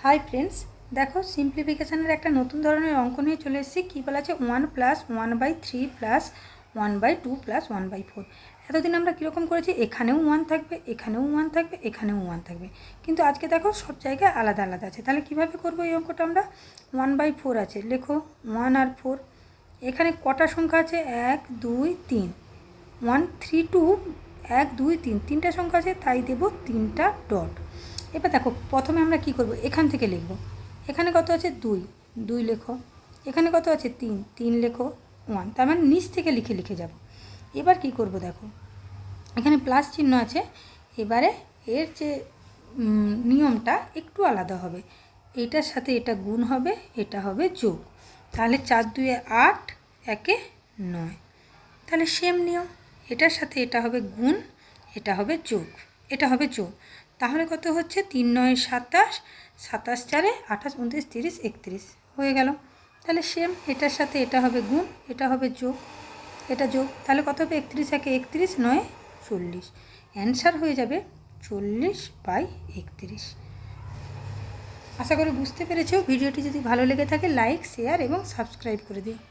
Hi friends, দেখো সিম্পলিফিকেশানের একটা নতুন ধরনের অঙ্ক নিয়ে চলে এসেছি। কী বলা আছে, 1+1/3 প্লাস 1/2 প্লাস 1/4। এতদিন আমরা কীরকম করেছি, এখানেও 1 থাকবে, এখানেও 1 থাকবে, এখানেও 1 থাকবে, কিন্তু আজকে দেখো সব জায়গায় আলাদা আলাদা আছে। তাহলে কীভাবে করবো এই অঙ্কটা আমরা? 1/4 আছে, লেখো 1 আর 4। এখানে কটা সংখ্যা আছে? 1 2 3, 1 3 2, 1 2 3, তিনটা সংখ্যা আছে, তাই দেবো 3টা ডট। এবার দেখো প্রথমে আমরা কি করব, এখান থেকে লিখব। এখানে কত আছে? 2, 2 লেখো। এখানে কত আছে? 3, 3 লেখো। 1, তার মানে নিচ থেকে লিখে লিখে যাব। এবার কি করব দেখো, এখানে প্লাস চিহ্ন আছে। এবারে এর যে নিয়মটা একটু আলাদা হবে। এইটার সাথে এটা গুণ হবে, এটা হবে যোগ। তাহলে 4 2 8, 1 9। তাহলে সেম নিয়ম, এটার সাথে এটা হবে গুণ, এটা হবে যোগ, এটা হবে যোগ। তাহলে কত হচ্ছে? 3 9 27, 27 4 28 29 30 31 হয়ে গেল। তাহলে সেম এটার সাথে এটা হবে গুণ, এটা হবে যোগ, এটা যোগ। তাহলে কত হবে? 31 1 31, 9 40। অ্যান্সার হয়ে যাবে 40/31। আশা করি বুঝতে পেরেছো। ভিডিওটি যদি ভালো লেগে থাকে লাইক শেয়ার এবং সাবস্ক্রাইব করে দিও।